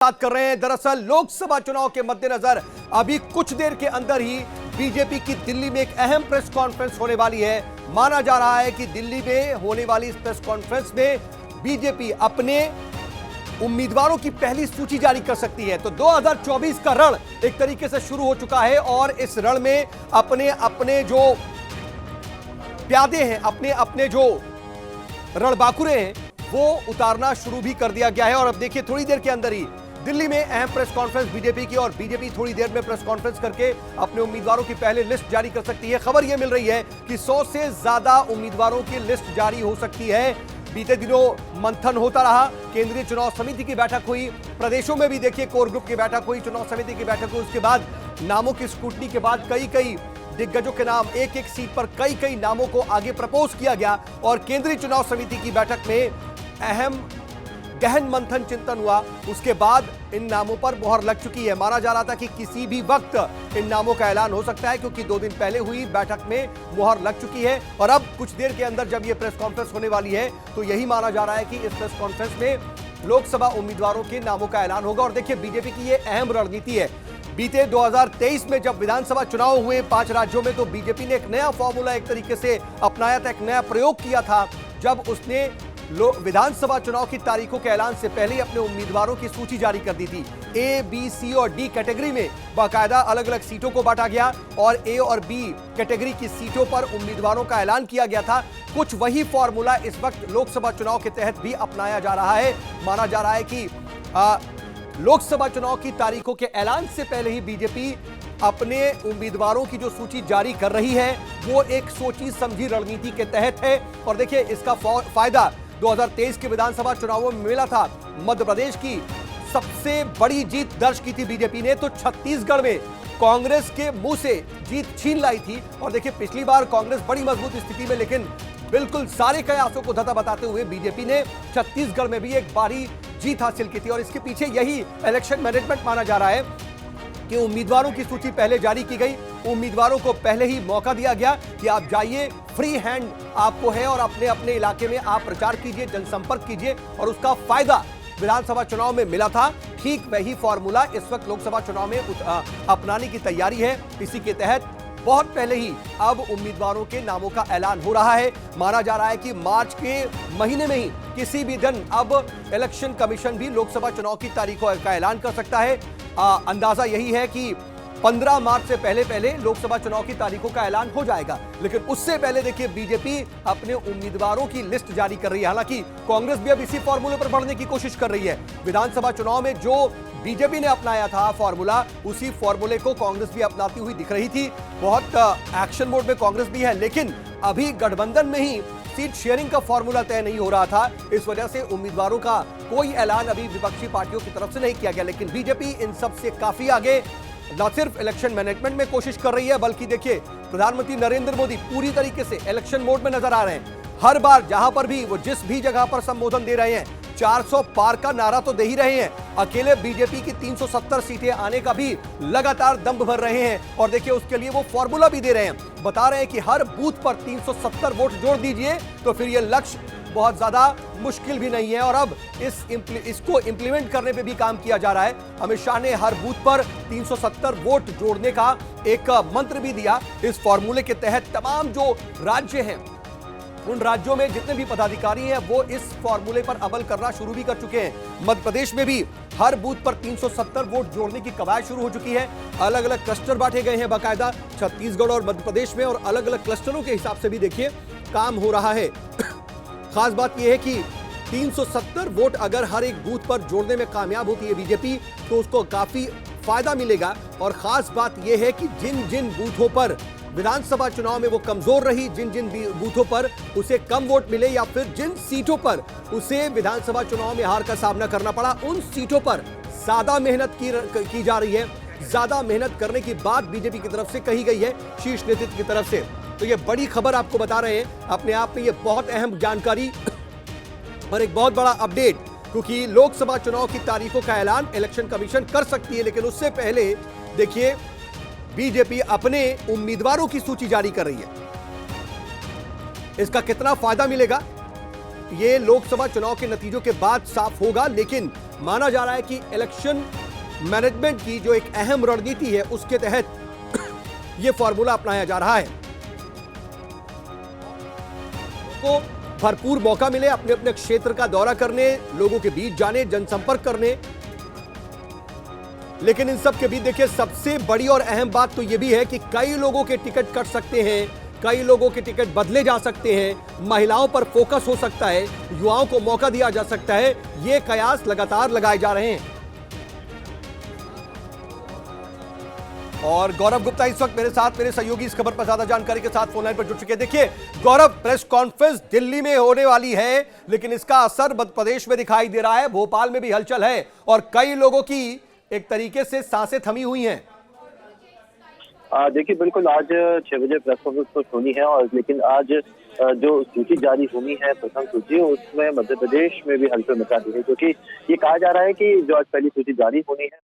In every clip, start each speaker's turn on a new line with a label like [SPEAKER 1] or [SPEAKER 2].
[SPEAKER 1] बात कर रहे हैं। दरअसल लोकसभा चुनाव के मद्देनजर अभी कुछ देर के अंदर ही बीजेपी की दिल्ली में एक अहम प्रेस कॉन्फ्रेंस होने वाली है। माना जा रहा है कि दिल्ली में होने वाली इस प्रेस कॉन्फ्रेंस में बीजेपी अपने उम्मीदवारों की पहली सूची जारी कर सकती है। तो 2024 का रण एक तरीके से शुरू हो चुका है और इस रण में अपने अपने जो प्यादे हैं, अपने अपने जो रणबांकुरे हैं, वो उतारना शुरू भी कर दिया गया है। और अब देखिए थोड़ी देर के अंदर ही दिल्ली में अहम प्रेस कॉन्फ्रेंस बीजेपी की, और बीजेपी थोड़ी देर में प्रेस कॉन्फ्रेंस करके अपने उम्मीदवारों की पहले लिस्ट जारी कर सकती है। खबर यह मिल रही है कि 100 से ज्यादा उम्मीदवारों की लिस्ट जारी हो सकती है। बीते दिनों मंथन होता रहा, केंद्रीय चुनाव समिति की बैठक हुई, प्रदेशों में भी देखिए कोर ग्रुप की बैठक हुई, चुनाव समिति की बैठक हुई। उसके बाद नामों की स्क्रूटनी के बाद कई दिग्गजों के नाम, एक एक सीट पर कई नामों को आगे प्रपोज किया गया और केंद्रीय चुनाव समिति की बैठक में अहम गहन मंथन चिंतन हुआ। उसके बाद इन नामों पर मुहर लग चुकी है। माना जा रहा था कि किसी भी वक्त इन नामों का ऐलान हो सकता है, क्योंकि 2 दिन पहले हुई बैठक में मुहर लग चुकी है। और अब कुछ देर के अंदर जब यह प्रेस कॉन्फ्रेंस होने वाली है तो यही माना जा रहा है कि इस प्रेस कॉन्फ्रेंस में लोकसभा उम्मीदवारों के नामों का ऐलान होगा। और देखिए बीजेपी की यह अहम रणनीति है। बीते 2023 में जब विधानसभा चुनाव हुए 5 राज्यों में, तो बीजेपी ने एक नया फॉर्मूला एक तरीके से अपनाया था, एक नया प्रयोग किया था, जब उसने विधानसभा चुनाव की तारीखों के ऐलान से पहले ही अपने उम्मीदवारों की सूची जारी कर दी थी। ए, बी, सी और डी कैटेगरी में बाकायदा अलग अलग सीटों को बांटा गया और ए और बी कैटेगरी की सीटों पर उम्मीदवारों का ऐलान किया गया था। कुछ वही फॉर्मूला इस वक्त लोकसभा चुनाव के तहत भी अपनाया जा रहा है। माना जा रहा है कि लोकसभा चुनाव की तारीखों के ऐलान से पहले ही बीजेपी अपने उम्मीदवारों की जो सूची जारी कर रही है वो एक सोची समझी रणनीति के तहत है। और देखिए इसका फायदा 2023 के विधानसभा चुनावों में मिला था। मध्य प्रदेश की सबसे बड़ी जीत दर्ज की थी बीजेपी ने, तो छत्तीसगढ़ में कांग्रेस के मुंह से जीत छीन लाई थी। और देखिए पिछली बार कांग्रेस बड़ी मजबूत स्थिति में, लेकिन बिल्कुल सारे कयासों को धता बताते हुए बीजेपी ने छत्तीसगढ़ में भी एक बड़ी जीत हासिल की थी। और इसके पीछे यही इलेक्शन मैनेजमेंट माना जा रहा है कि उम्मीदवारों की सूची पहले जारी की गई, उम्मीदवारों को पहले ही मौका दिया गया कि आप जाइए, फ्री हैंड आपको है और अपने अपने इलाके में आप प्रचार कीजिए, जनसंपर्क कीजिए। और उसका फायदा विधानसभा चुनाव में मिला था। ठीक वही फॉर्मूला इस वक्त लोकसभा चुनाव में अपनाने की तैयारी है। इसी के तहत बहुत पहले ही अब उम्मीदवारों के नामों का ऐलान हो रहा है। माना जा रहा है कि मार्च के महीने में ही किसी भी दिन अब इलेक्शन कमीशन भी लोकसभा चुनाव की तारीखों का ऐलान कर सकता है। अंदाजा यही है कि 15 मार्च से पहले लोकसभा चुनाव की तारीखों का ऐलान हो जाएगा। लेकिन उससे पहले देखिए बीजेपी अपने उम्मीदवारों की लिस्ट जारी कर रही है। हालांकि कांग्रेस भी अब इसी फॉर्मूले पर बढ़ने की कोशिश कर रही है। विधानसभा चुनाव में जो बीजेपी ने अपनाया था फॉर्मूला, उसी फॉर्मूले को कांग्रेस भी अपनाती हुई दिख रही थी। बहुत एक्शन मोड में कांग्रेस भी है, लेकिन अभी गठबंधन में ही सीट शेयरिंग का फॉर्मूला तय नहीं हो रहा था। इस वजह से उम्मीदवारों का कोई ऐलान अभी विपक्षी पार्टियों की तरफ से नहीं किया गया। लेकिन बीजेपी इन सब से काफी आगे न सिर्फ इलेक्शन मैनेजमेंट में कोशिश कर रही है, बल्कि देखिए प्रधानमंत्री नरेंद्र मोदी पूरी तरीके से इलेक्शन मोड में नजर आ रहे हैं। हर बार जहां पर भी वो जिस भी जगह पर संबोधन दे रहे हैं, 400 पार का नारा तो दे ही रहे हैं। अकेले बीजेपी की 370 सीटें आने का भी लगातार दम भर रहे हैं। और देखिए उसके लिए वो फॉर्मूला भी दे रहे हैं, बता रहे हैं कि हर बूथ पर 370 वोट जोड़ दीजिए तो फिर ये लक्ष्य बहुत ज्यादा मुश्किल भी नहीं है। और अब इसको इंप्लीमेंट करने पे भी काम किया जा रहा है। अमित शाह ने हर बूथ पर 370 वोट जोड़ने का एक मंत्र भी दिया। इस फॉर्मूले के तहत तमाम जो राज्य हैं, उन राज्यों में जितने भी पदाधिकारी हैं वो इस फॉर्मूले पर अमल करना शुरू भी कर चुके हैं। मध्य प्रदेश में भी हर बूथ पर 370 वोट जोड़ने की कवायद शुरू हो चुकी है। अलग अलग क्लस्टर बांटे गए हैं बाकायदा छत्तीसगढ़ और मध्य प्रदेश में, और अलग अलग क्लस्टरों के हिसाब से भी देखिए काम हो रहा है। खास बात यह है कि 370 वोट अगर हर एक बूथ पर जोड़ने में कामयाब होती है बीजेपी, तो उसको काफी फायदा मिलेगा। और खास बात यह है कि जिन जिन बूथों पर विधानसभा चुनाव में वो कमजोर रही, जिन जिन बूथों पर उसे कम वोट मिले, या फिर जिन सीटों पर उसे विधानसभा चुनाव में हार का सामना करना पड़ा, उन सीटों पर ज्यादा मेहनत की जा रही है। ज्यादा मेहनत करने की बात बीजेपी की तरफ से कही गई है, शीर्ष नेतृत्व की तरफ से। तो ये बड़ी खबर आपको बता रहे हैं, अपने आप में ये बहुत अहम जानकारी और एक बहुत बड़ा अपडेट, क्योंकि लोकसभा चुनाव की तारीखों का ऐलान इलेक्शन कमीशन कर सकती है। लेकिन उससे पहले देखिए बीजेपी अपने उम्मीदवारों की सूची जारी कर रही है। इसका कितना फायदा मिलेगा ये लोकसभा चुनाव के नतीजों के बाद साफ होगा। लेकिन माना जा रहा है कि इलेक्शन मैनेजमेंट की जो एक अहम रणनीति है उसके तहत यह फॉर्मूला अपनाया जा रहा है को भरपूर मौका मिले अपने अपने क्षेत्र का दौरा करने, लोगों के बीच जाने, जनसंपर्क करने। लेकिन इन सब के बीच देखिए सबसे बड़ी और अहम बात तो यह भी है कि कई लोगों के टिकट कट सकते हैं, कई लोगों के टिकट बदले जा सकते हैं, महिलाओं पर फोकस हो सकता है, युवाओं को मौका दिया जा सकता है। ये कयास लगातार लगाए जा रहे हैं। और गौरव गुप्ता इस वक्त मेरे साथ, मेरे सहयोगी इस खबर पर ज्यादा जानकारी के साथ फोनलाइन पर जुड़ चुके हैं। देखिए गौरव, प्रेस कॉन्फ्रेंस दिल्ली में होने वाली है, लेकिन इसका असर मध्य प्रदेश में दिखाई दे रहा है, भोपाल में भी हलचल है और कई लोगों की एक तरीके से सांसें थमी हुई हैं।
[SPEAKER 2] देखिए बिल्कुल, आज 6 बजे प्रेस कॉन्फ्रेंस तो होनी है, और लेकिन आज जो सूची जारी होनी है, प्रथम सूची, उसमें मध्य प्रदेश में भी हलचल मचा दी है, क्योंकि ये कहा जा रहा है कि जो आज पहली सूची जारी होनी है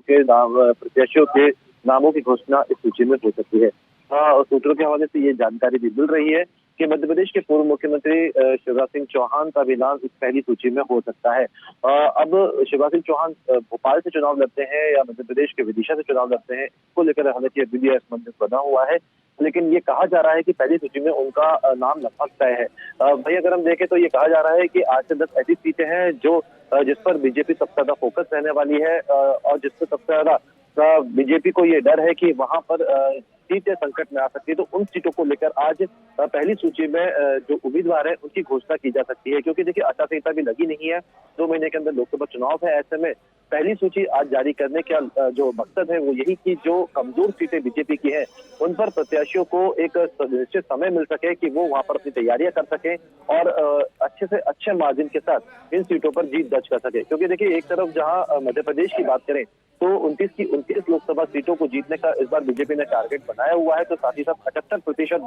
[SPEAKER 2] के नाम प्रत्याशियों के नामों की घोषणा इस सूची में हो सकती है। सूत्रों के हवाले से ये जानकारी भी मिल रही है कि मध्य प्रदेश के पूर्व मुख्यमंत्री शिवराज सिंह चौहान का भी नाम इस पहली सूची में हो सकता है। अब शिवराज सिंह चौहान भोपाल से चुनाव लड़ते हैं या मध्य प्रदेश के विदिशा से चुनाव लड़ते हैं, इसको लेकर हालांकि अभी भी असमंजस बना हुआ है, लेकिन ये कहा जा रहा है कि पहली सूची में उनका नाम लगभग तय है। भाई अगर हम देखें तो ये कहा जा रहा है कि 8 से 10 ऐसी सीटें हैं जो जिस पर बीजेपी सबसे ज्यादा फोकस रहने वाली है, और जिस पर सबसे ज्यादा बीजेपी को ये डर है कि वहां पर सीटें संकट में आ सकती है। तो उन सीटों को लेकर आज पहली सूची में जो उम्मीदवार है उनकी घोषणा की जा सकती है, क्योंकि देखिए आचार संहिता भी लगी नहीं है, 2 महीने के अंदर लोकसभा चुनाव है। ऐसे में पहली सूची आज जारी करने का जो मकसद है वो यही कि जो कमजोर सीटें बीजेपी की हैं उन पर प्रत्याशियों को एक निश्चित समय मिल सके कि वो वहां पर अपनी तैयारियां कर सकें और अच्छे से अच्छे मार्जिन के साथ इन सीटों पर जीत दर्ज कर सके। क्योंकि देखिए एक तरफ जहां मध्य प्रदेश की बात करें तो 29 की 29 लोकसभा सीटों को जीतने का इस बार बीजेपी ने टारगेट बनाया हुआ है, तो साथ ही साथ 78%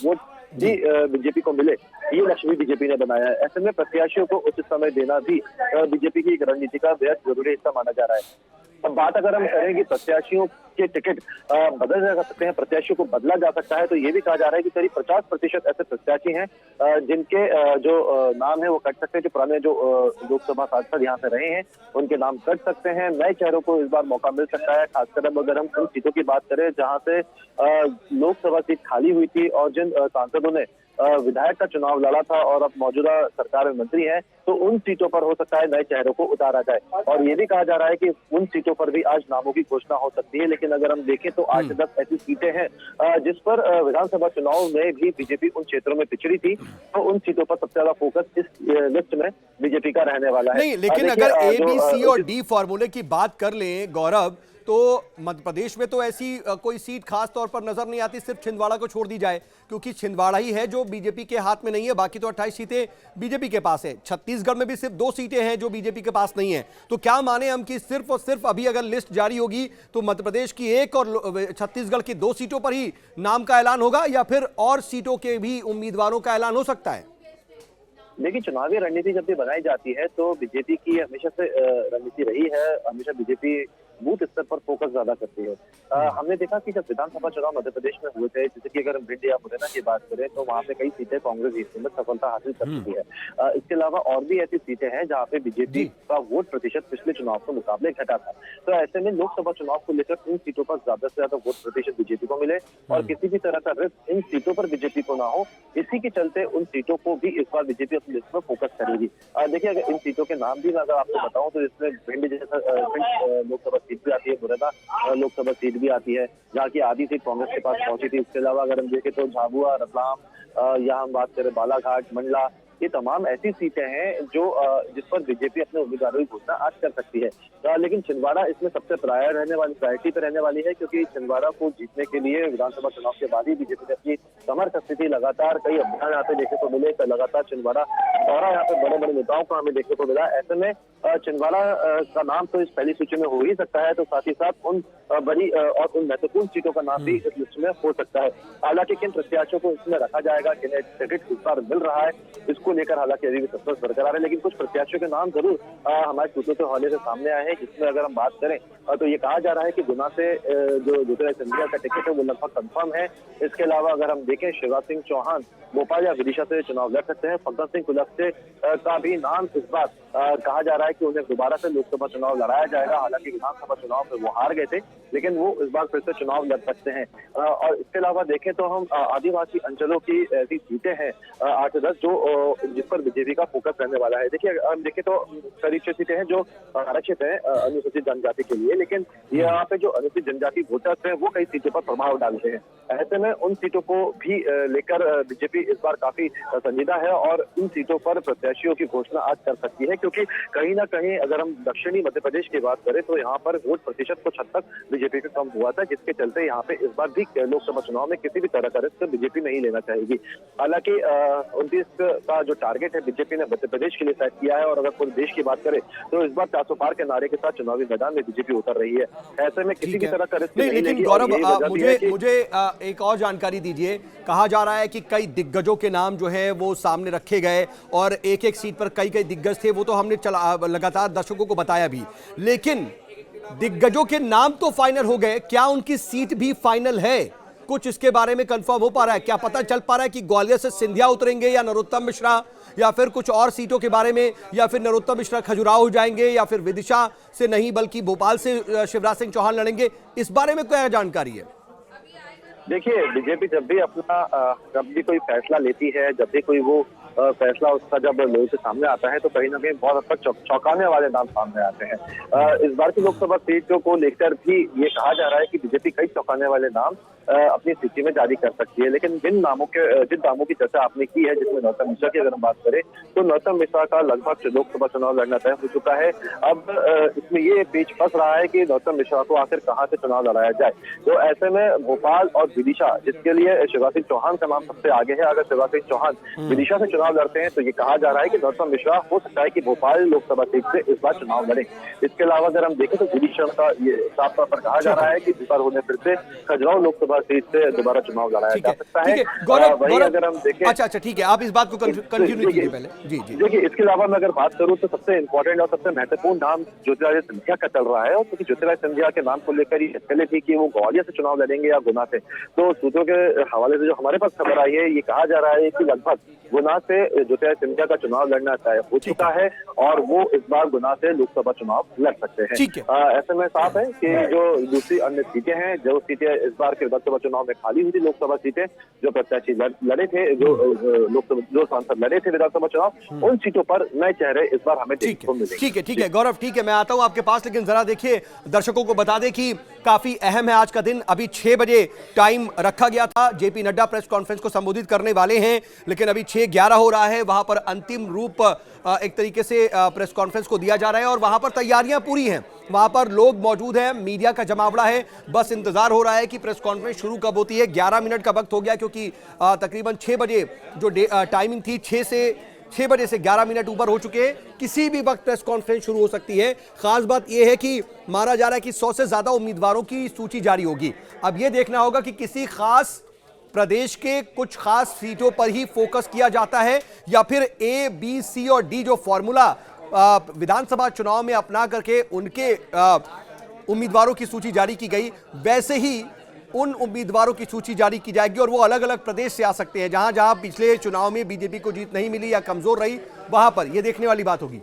[SPEAKER 2] वोट भी बीजेपी को मिले, ये लक्ष्य भी बीजेपी ने बनाया है। ऐसे में प्रत्याशियों को उचित समय देना भी बीजेपी की एक रणनीति का बेहद जरूरी हिस्सा माना जा रहा है। अब बात अगर हम करें कि प्रत्याशियों के टिकट बदल जा सकते हैं, प्रत्याशियों को बदला जा सकता है, तो ये भी कहा जा रहा है कि करीब 50% ऐसे प्रत्याशी हैं जिनके जो नाम है वो कट सकते हैं। जो पुराने जो लोकसभा सांसद यहाँ से रहे हैं उनके नाम कट सकते हैं। नए चेहरों को इस बार मौका मिल सकता है, खासकर अब अगर हम उन सीटों की बात करें जहाँ से लोकसभा सीट खाली हुई थी और जिन सांसदों ने विधायक का चुनाव लड़ा था और अब मौजूदा सरकार में मंत्री हैं, तो उन सीटों पर हो सकता है नए चेहरों को उतारा जाए। और ये भी कहा जा रहा है कि उन सीटों पर भी आज नामों की घोषणा हो सकती है। लेकिन अगर हम देखें तो 8 से 10 ऐसी सीटें हैं जिस पर विधानसभा चुनाव में भी बीजेपी उन क्षेत्रों में पिछड़ी थी, तो उन सीटों पर सबसे ज्यादा फोकस इस लिस्ट में बीजेपी का रहने वाला है।
[SPEAKER 1] नहीं, लेकिन अगर ए, बी, सी और डी फॉर्मूले की बात कर लें गौरव, तो मध्य प्रदेश में तो ऐसी कोई सीट खास तौर पर नजर नहीं आती, सिर्फ छिंदवाड़ा को छोड़ दी जाए, क्योंकि छिंदवाड़ा ही है जो बीजेपी के हाथ में नहीं है, बाकी तो 28 सीटें बीजेपी के पास है। छत्तीसगढ़ में भी सिर्फ 2 सीटें हैं जो बीजेपी के पास नहीं है। तो क्या माने हम कि सिर्फ और सिर्फ अभी अगर लिस्ट जारी होगी तो मध्य प्रदेश की 1 और छत्तीसगढ़ की 2 सीटों पर ही नाम का ऐलान होगा, या फिर और सीटों के भी उम्मीदवारों का ऐलान हो सकता है?
[SPEAKER 2] देखिए चुनावी रणनीति जब भी बनाई जाती है तो बीजेपी की हमेशा से रणनीति रही है, हमेशा बीजेपी बूथ स्तर पर फोकस ज्यादा करती है। हमने देखा कि जब विधानसभा चुनाव मध्य प्रदेश में हुए थे, जैसे कि अगर हम भिंड या मुरैना की बात करें तो वहाँ पे कई सीटें कांग्रेस जीतने में सफलता हासिल कर चुकी है। इसके अलावा और भी ऐसी सीटें हैं जहाँ पे बीजेपी का वोट प्रतिशत पिछले चुनाव के मुकाबले घटा था। तो ऐसे में लोकसभा चुनाव को लेकर इन सीटों पर ज्यादा से ज्यादा वोट प्रतिशत बीजेपी को मिले और किसी भी तरह का रिस्क इन सीटों पर बीजेपी को ना हो, इसी के चलते उन सीटों को भी इस बार बीजेपी अपनी लिस्ट में फोकस करेगी। देखिए अगर इन सीटों के नाम भी मैं अगर आपको बताऊं तो इसमें भिंड जैसा लोकसभा सीट भी आती है, मुरैना लोकसभा सीट भी आती है जहाँ की आधी सीट कांग्रेस के पास पहुंची थी। इसके अलावा अगर हम देखें तो झाबुआ, रतलाम, या हम बात करें बालाघाट, मंडला, ये तमाम ऐसी सीटें हैं जो जिस पर बीजेपी अपने उम्मीदवारों की घोषणा आज कर सकती है। लेकिन छिंदवाड़ा इसमें सबसे प्रायोरिटी पे रहने वाली है, क्योंकि छिंदवाड़ा को जीतने के लिए विधानसभा चुनाव के बाद ही बीजेपी ने अपनी कमर कसती थी। लगातार कई अभियान यहाँ पे देखने को मिले, लगातार छिंदवाड़ा दौरा यहाँ पे बड़े बड़े नेताओं को हमें देखने को मिला। ऐसे में छिंदवाड़ा का नाम तो इस पहली सूची में हो ही सकता है, तो साथ ही साथ उन बड़ी और उन महत्वपूर्ण सीटों का नाम भी इस लिस्ट में हो सकता है। हालांकि किन प्रत्याशियों को इसमें रखा जाएगा, किन्हें टिकट इस बार मिल रहा है, इसको को लेकर हालांकि अभी भी सस्पेंस बरकरार है, लेकिन कुछ प्रत्याशियों के नाम जरूर हमारे सूत्रों के हवाले से सामने आए हैं, जिसमें अगर हम बात करें तो ये कहा जा रहा है कि गुना से जो ज्योतिरादित्य सिंधिया का टिकट है वो लगभग कंफर्म है। इसके अलावा अगर हम देखें शिवराज सिंह चौहान भोपाल या विदिशा से चुनाव लड़ सकते हैं। फग्गन सिंह कुलस्ते का भी नाम इस बार कहा जा रहा है कि उन्हें दोबारा से लोकसभा चुनाव लड़ाया जाएगा। हालांकि विधानसभा चुनाव में वो हार गए थे, लेकिन वो इस बार फिर से चुनाव लड़ सकते हैं। और इसके अलावा देखें तो हम आदिवासी अंचलों की ऐसी सीटें हैं 8-10 जो जिस पर बीजेपी का फोकस रहने वाला है। देखिए हम देखें तो करीब 6 सीटें हैं जो आरक्षित है अनुसूचित जनजाति के लिए, लेकिन यहाँ पे जो अनुसूचित जनजाति वोटर्स हैं वो कई सीटों पर प्रभाव डालते हैं। ऐसे में उन सीटों को भी लेकर बीजेपी इस बार काफी संजीदा है और इन सीटों पर प्रत्याशियों की घोषणा आज कर सकती है, क्योंकि कहीं ना कहीं अगर हम दक्षिणी मध्य प्रदेश की बात करें तो यहाँ पर वोट प्रतिशत कुछ हद तक बीजेपी का कम हुआ था, जिसके चलते यहाँ पे इस बार भी लोकसभा चुनाव में किसी भी तरह का रिस्क बीजेपी नहीं लेना चाहेगी। हालांकि 29 का जो टारगेट है बीजेपी ने मध्य प्रदेश के लिए सेट किया है, और अगर पूरे देश की बात करें तो इस बार 400 पार के नारे के साथ चुनावी मैदान में बीजेपी उतर रही है। ऐसे में किसी भी तरह का रिस्क नहीं
[SPEAKER 1] लेकिन गौरव मुझे एक और जानकारी दीजिए। कहा जा रहा है कि कई दिग्गजों के नाम जो है वो सामने रखे गए और एक सीट पर कई दिग्गज थे, वो तो हमने लगातार दर्शकों को बताया भी, लेकिन दिग्गजों के नाम तो फाइनल हो गए, क्या उनकी सीट भी फाइनल है? कुछ इसके बारे में कंफर्म हो पा रहा है? क्या पता चल पा रहा है कि ग्वालियर से सिंधिया उतरेंगे या नरोत्तम मिश्रा, या फिर कुछ और सीटों के बारे में, या फिर नरोत्तम मिश्रा खजुराहो जाएंगे, या फिर विदिशा से नहीं बल्कि भोपाल से शिवराज सिंह चौहान लड़ेंगे? इस बारे में क्या जानकारी है?
[SPEAKER 2] देखिए बीजेपी जब भी कोई फैसला लेती है, जब भी कोई वो फैसला उसका जब लोगों के सामने आता है तो कहीं ना कहीं बहुत हद तक चौंकाने वाले नाम सामने आते हैं। इस बार की लोकसभा सीटों को लेकर भी ये कहा जा रहा है कि बीजेपी कई चौंकाने वाले नाम अपनी सूची में जारी कर सकती है, लेकिन जिन नामों की चर्चा आपने की है, जिसमें नरोत्तम मिश्रा की अगर हम बात करें तो नरोत्तम मिश्रा का लगभग लोकसभा चुनाव लड़ना तय हो चुका है। अब इसमें ये पेच फंस रहा है कि नरोत्तम मिश्रा को आखिर कहां से चुनाव लड़ाया जाए। तो ऐसे में भोपाल और विदिशा, जिसके लिए शिवराज सिंह चौहान का नाम सबसे आगे है। अगर शिवराज सिंह चौहान विदिशा से चुनाव लड़ते हैं तो ये कहा जा रहा है कि नरोत्तम मिश्रा हो सकता है कि भोपाल लोकसभा सीट से इस बार चुनाव लड़े। इसके अलावा अगर हम देखें तो विदिशा का ये साफ तौर पर कहा जा रहा है कि इस बार उन्हें फिर से खजुराहो लोकसभा सीट से दोबारा चुनाव लड़ाया जा सकता है। वही अगर हम देखें,
[SPEAKER 1] अच्छा ठीक है, आप इस बात को कंटिन्यू कीजिए पहले। जी
[SPEAKER 2] देखिए इसके अलावा मैं अगर बात करूं तो सबसे इंपॉर्टेंट और सबसे महत्वपूर्ण नाम ज्योतिरादित्य सिंधिया का चल रहा है, और क्योंकि ज्योतिरादित्य सिंधिया के नाम को लेकर ये पहले थी कि वो ग्वालियर से चुनाव लड़ेंगे या गुना से। तो सूत्रों के हवाले से जो हमारे पास खबर आई है, ये कहा जा रहा है कि लगभग गुना से ज्योतिरादित्य सिंधिया का चुनाव लड़ना तय हो चुका है और वो इस बार गुना से लोकसभा चुनाव लड़ सकते हैं। ऐसे में साफ है कि जो दूसरी अन्य सीटें हैं, जो सीटें इस बार के विधानसभा चुनाव में खाली हुई थी, लोकसभा सीटें जो प्रत्याशी लड़े थे, जो सांसद लड़े थे विधानसभा चुनाव, उन सीटों पर नए चेहरे इस बार हमें देखने को मिलेंगे।
[SPEAKER 1] ठीक है गौरव, ठीक है, मैं आता हूं आपके पास, लेकिन जरा देखिए दर्शकों को बता दें कि काफी अहम है आज का दिन। अभी 6 बजे टाइम रखा गया था, जेपी नड्डा प्रेस कॉन्फ्रेंस को संबोधित करने वाले हैं, लेकिन अभी 6:11 हो रहा है। वहां पर अंतिम रूप एक तरीके से प्रेस कॉन्फ्रेंस को दिया जा रहा है और वहां पर तैयारियां पूरी हैं, वहां पर लोग मौजूद हैं, मीडिया का जमावड़ा है, बस इंतजार हो रहा है कि प्रेस कॉन्फ्रेंस शुरू कब होती है। 11 मिनट का वक्त हो गया, क्योंकि तकरीबन 6 बजे जो टाइमिंग थी, 6 बजे से 11 मिनट ऊपर हो चुके हैं। किसी भी वक्त प्रेस कॉन्फ्रेंस शुरू हो सकती है। खास बात यह है कि माना जा रहा है कि 100 से ज्यादा उम्मीदवारों की सूची जारी होगी। अब यह देखना होगा कि किसी खास प्रदेश के कुछ खास सीटों पर ही फोकस किया जाता है, या फिर ए, बी, सी और डी जो फॉर्मूला विधानसभा चुनाव में अपना करके उनके उम्मीदवारों की सूची जारी की गई, वैसे ही उन उम्मीदवारों की सूची जारी की जाएगी और वो अलग अलग प्रदेश से आ सकते हैं। जहां जहां पिछले चुनाव में बीजेपी को जीत नहीं मिली या कमजोर रही, वहां पर यह देखने वाली बात होगी।